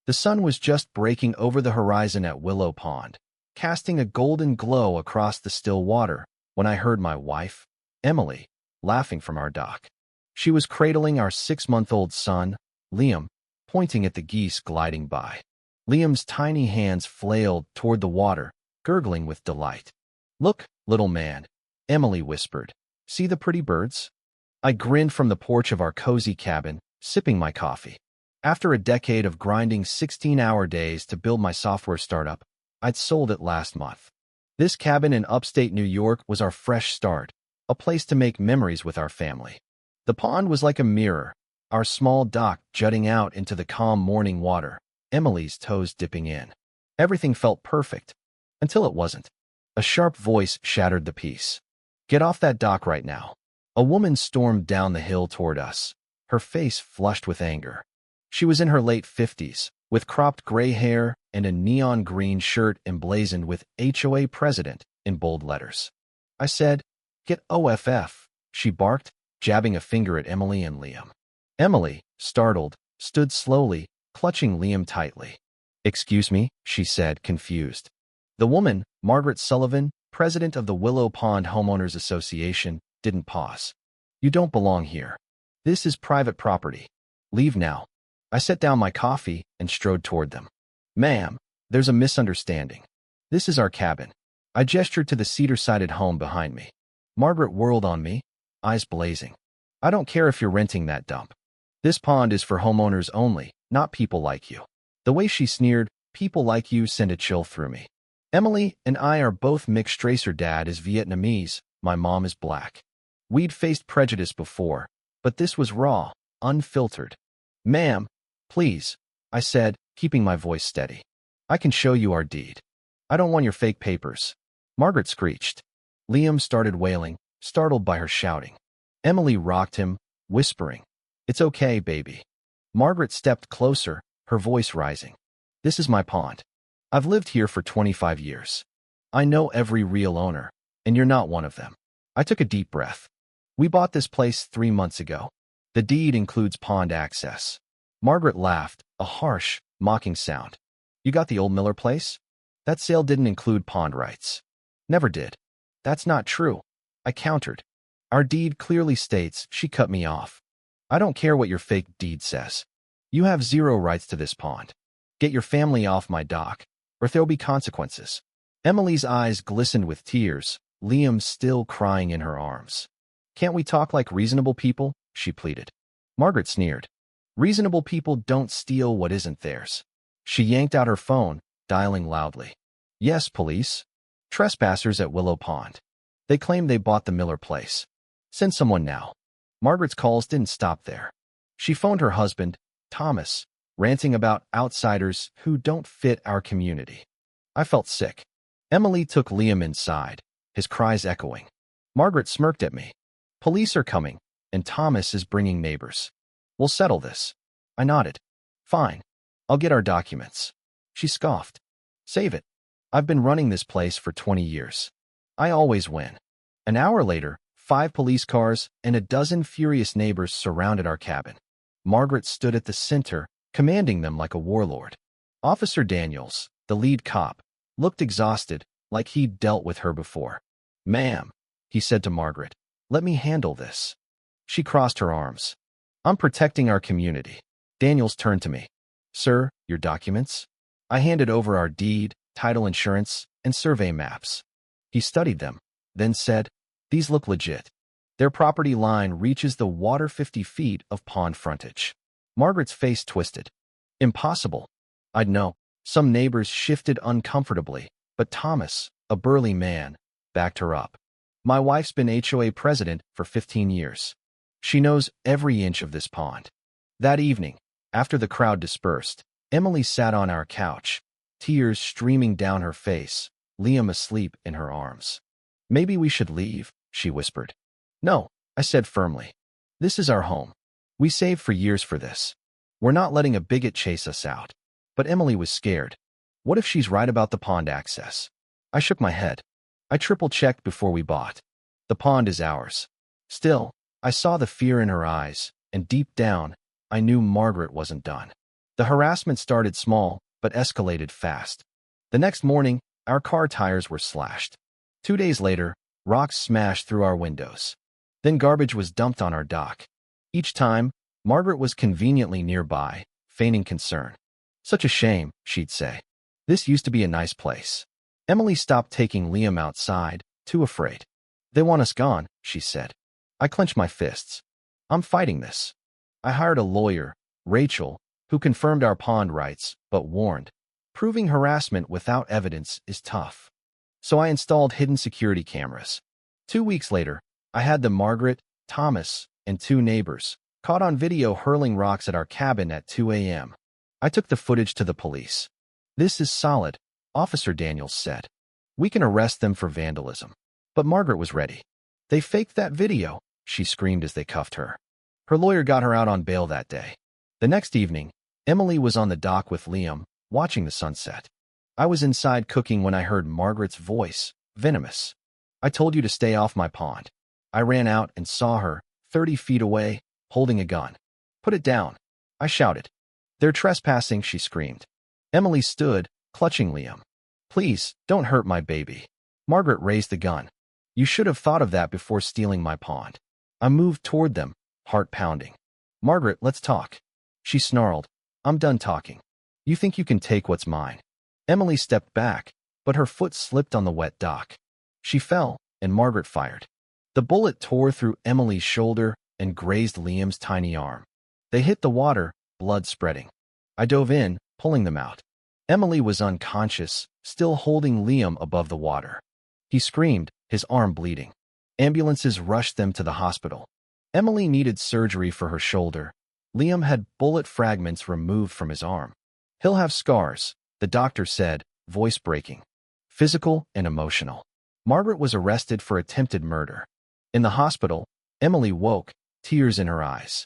The sun was just breaking over the horizon at Willow Pond, casting a golden glow across the still water, when I heard my wife, Emily, laughing from our dock. She was cradling our 6-month-old son, Liam, pointing at the geese gliding by. Liam's tiny hands flailed toward the water, gurgling with delight. "Look, little man," Emily whispered. "See the pretty birds?" I grinned from the porch of our cozy cabin, sipping my coffee. After a decade of grinding 16-hour days to build my software startup, I'd sold it last month. This cabin in upstate New York was our fresh start, a place to make memories with our family. The pond was like a mirror, our small dock jutting out into the calm morning water, Emily's toes dipping in. Everything felt perfect, until it wasn't. A sharp voice shattered the peace. "Get off that dock right now." A woman stormed down the hill toward us, her face flushed with anger. She was in her late 50s, with cropped gray hair and a neon green shirt emblazoned with HOA President in bold letters. I said, "Get OFF," she barked, jabbing a finger at Emily and Liam. Emily, startled, stood slowly, clutching Liam tightly. "Excuse me," she said, confused. The woman, Margaret Sullivan, president of the Willow Pond Homeowners Association, didn't pause. "You don't belong here. This is private property. Leave now." I set down my coffee and strode toward them. "Ma'am, there's a misunderstanding. This is our cabin." I gestured to the cedar-sided home behind me. Margaret whirled on me, eyes blazing. "I don't care if you're renting that dump. This pond is for homeowners only, not people like you." The way she sneered, "People like you," sent a chill through me. Emily and I are both mixed race. Her dad is Vietnamese, my mom is black. We'd faced prejudice before, but this was raw, unfiltered. "Ma'am, please," I said, keeping my voice steady. "I can show you our deed. I don't want your fake papers." Margaret screeched. Liam started wailing, startled by her shouting. Emily rocked him, whispering, "It's okay, baby." Margaret stepped closer, her voice rising. "This is my pond. I've lived here for 25 years. I know every real owner, and you're not one of them." I took a deep breath. "We bought this place 3 months ago. The deed includes pond access." Margaret laughed, a harsh, mocking sound. "You got the old Miller place? That sale didn't include pond rights." "Never did." "That's not true," I countered. "Our deed clearly states," she cut me off. "I don't care what your fake deed says. You have 0 rights to this pond. Get your family off my dock, or there'll be consequences." Emily's eyes glistened with tears, Liam still crying in her arms. "Can't we talk like reasonable people?" she pleaded. Margaret sneered. "Reasonable people don't steal what isn't theirs." She yanked out her phone, dialing loudly. "Yes, police. Trespassers at Willow Pond. They claim they bought the Miller place. Send someone now." Margaret's calls didn't stop there. She phoned her husband, Thomas, ranting about outsiders who don't fit our community. I felt sick. Emily took Liam inside, his cries echoing. Margaret smirked at me. "Police are coming, and Thomas is bringing neighbors. We'll settle this." I nodded. "Fine. I'll get our documents." She scoffed. "Save it. I've been running this place for 20 years. I always win." An hour later, 5 police cars and a dozen furious neighbors surrounded our cabin. Margaret stood at the center, commanding them like a warlord. Officer Daniels, the lead cop, looked exhausted, like he'd dealt with her before. "Ma'am," he said to Margaret, "let me handle this." She crossed her arms. "I'm protecting our community." Daniels turned to me. "Sir, your documents?" I handed over our deed, title insurance, and survey maps. He studied them, then said, "These look legit. Their property line reaches the water 50 feet of pond frontage." Margaret's face twisted. "Impossible." I'd know. Some neighbors shifted uncomfortably, but Thomas, a burly man, backed her up. "My wife's been HOA president for 15 years. She knows every inch of this pond." That evening, after the crowd dispersed, Emily sat on our couch, tears streaming down her face, Liam asleep in her arms. "Maybe we should leave," she whispered. "No," I said firmly. "This is our home. We saved for years for this. We're not letting a bigot chase us out." But Emily was scared. "What if she's right about the pond access?" I shook my head. "I triple-checked before we bought. The pond is ours." Still, I saw the fear in her eyes, and deep down, I knew Margaret wasn't done. The harassment started small, but escalated fast. The next morning, our car tires were slashed. 2 days later, rocks smashed through our windows. Then garbage was dumped on our dock. Each time, Margaret was conveniently nearby, feigning concern. "Such a shame," she'd say. "This used to be a nice place." Emily stopped taking Liam outside, too afraid. "They want us gone," she said. I clenched my fists. "I'm fighting this." I hired a lawyer, Rachel, who confirmed our pond rights, but warned, "Proving harassment without evidence is tough." So I installed hidden security cameras. 2 weeks later, I had the Margaret, Thomas, and 2 neighbors caught on video hurling rocks at our cabin at 2 a.m. I took the footage to the police. "This is solid," Officer Daniels said. "We can arrest them for vandalism." But Margaret was ready. "They faked that video," she screamed as they cuffed her. Her lawyer got her out on bail that day. The next evening, Emily was on the dock with Liam, watching the sunset. I was inside cooking when I heard Margaret's voice, venomous. "I told you to stay off my pond." I ran out and saw her, 30 feet away, holding a gun. "Put it down," I shouted. "They're trespassing," she screamed. Emily stood, clutching Liam. "Please, don't hurt my baby." Margaret raised the gun. "You should have thought of that before stealing my pond." I moved toward them, heart pounding. "Margaret, let's talk." She snarled, "I'm done talking. You think you can take what's mine." Emily stepped back, but her foot slipped on the wet dock. She fell, and Margaret fired. The bullet tore through Emily's shoulder and grazed Liam's tiny arm. They hit the water, blood spreading. I dove in, pulling them out. Emily was unconscious, still holding Liam above the water. He screamed, his arm bleeding. Ambulances rushed them to the hospital. Emily needed surgery for her shoulder. Liam had bullet fragments removed from his arm. "He'll have scars," the doctor said, voice breaking. "Physical and emotional." Margaret was arrested for attempted murder. In the hospital, Emily woke, tears in her eyes.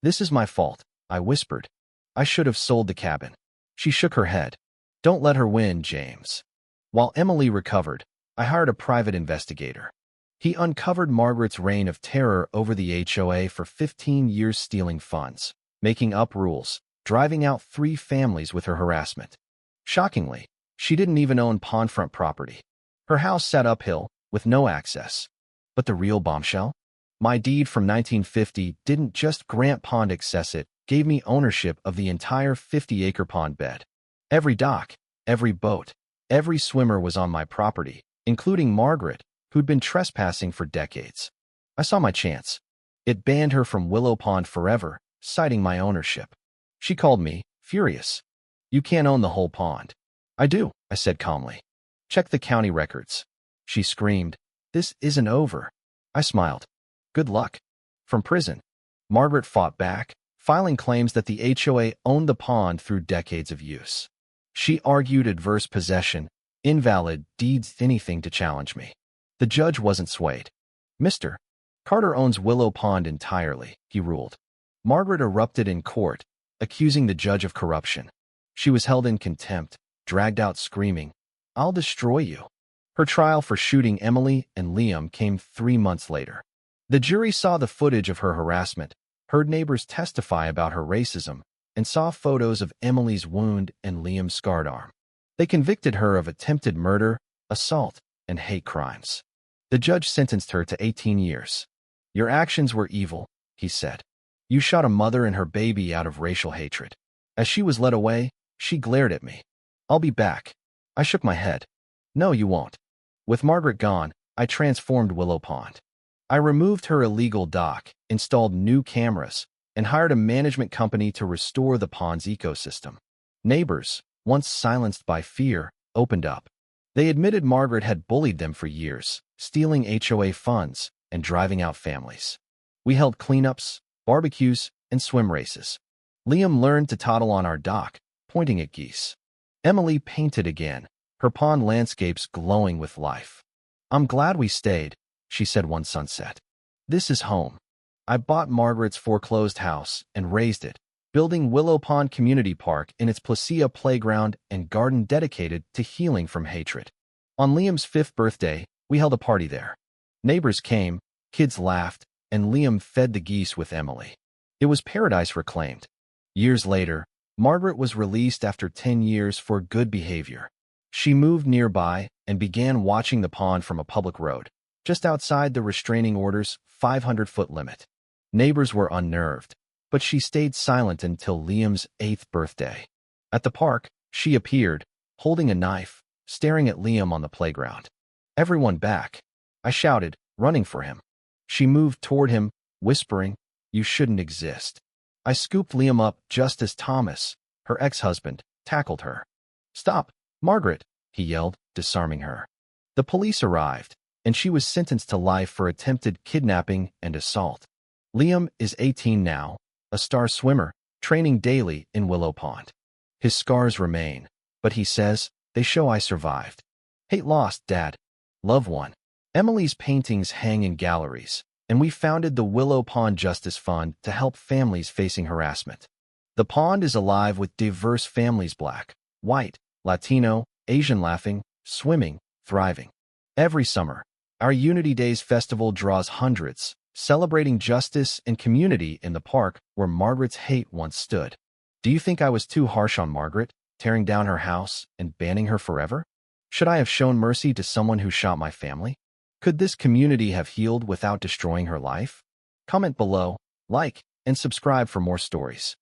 "This is my fault," I whispered. "I should have sold the cabin." She shook her head. "Don't let her win, James." While Emily recovered, I hired a private investigator. He uncovered Margaret's reign of terror over the HOA for 15 years, stealing funds, making up rules, driving out 3 families with her harassment. Shockingly, she didn't even own pondfront property. Her house sat uphill, with no access. But the real bombshell? My deed from 1950 didn't just grant pond access, it gave me ownership of the entire 50-acre pond bed. Every dock, every boat, every swimmer was on my property, including Margaret, who'd been trespassing for decades. I saw my chance. It banned her from Willow Pond forever, citing my ownership. She called me, furious. "You can't own the whole pond." "I do," I said calmly. "Check the county records." She screamed, "This isn't over." I smiled. "Good luck." From prison, Margaret fought back, filing claims that the HOA owned the pond through decades of use. She argued adverse possession, invalid deeds, anything to challenge me. The judge wasn't swayed. "Mr. Carter owns Willow Pond entirely," he ruled. Margaret erupted in court, accusing the judge of corruption. She was held in contempt, dragged out screaming, "I'll destroy you." Her trial for shooting Emily and Liam came 3 months later. The jury saw the footage of her harassment, heard neighbors testify about her racism, and saw photos of Emily's wound and Liam's scarred arm. They convicted her of attempted murder, assault, and hate crimes. The judge sentenced her to 18 years. "Your actions were evil," he said. "You shot a mother and her baby out of racial hatred." As she was led away, she glared at me. "I'll be back." I shook my head. "No, you won't." With Margaret gone, I transformed Willow Pond. I removed her illegal dock, installed new cameras, and hired a management company to restore the pond's ecosystem. Neighbors, once silenced by fear, opened up. They admitted Margaret had bullied them for years, stealing HOA funds and driving out families. We held cleanups, barbecues, and swim races. Liam learned to toddle on our dock, pointing at geese. Emily painted again, her pond landscapes glowing with life. "I'm glad we stayed," she said one sunset. "This is home." I bought Margaret's foreclosed house and raised it, building Willow Pond Community Park in its Placia playground and garden dedicated to healing from hatred. On Liam's 5th birthday, we held a party there. Neighbors came, kids laughed, and Liam fed the geese with Emily. It was paradise reclaimed. Years later, Margaret was released after 10 years for good behavior. She moved nearby and began watching the pond from a public road, just outside the restraining order's 500-foot limit. Neighbors were unnerved, but she stayed silent until Liam's 8th birthday. At the park, she appeared, holding a knife, staring at Liam on the playground. "Everyone back," I shouted, running for him. She moved toward him, whispering, "You shouldn't exist." I scooped Liam up just as Thomas, her ex-husband, tackled her. "Stop, Margaret," he yelled, disarming her. The police arrived, and she was sentenced to life for attempted kidnapping and assault. Liam is 18 now, a star swimmer, training daily in Willow Pond. His scars remain, but he says, "They show I survived." Hate lost, Dad. Love won. Emily's paintings hang in galleries, and we founded the Willow Pond Justice Fund to help families facing harassment. The pond is alive with diverse families: Black, white, Latino, Asian, laughing, swimming, thriving. Every summer, our Unity Days festival draws hundreds, celebrating justice and community in the park where Margaret's hate once stood. Do you think I was too harsh on Margaret, tearing down her house and banning her forever? Should I have shown mercy to someone who shot my family? Could this community have healed without destroying her life? Comment below, like, and subscribe for more stories.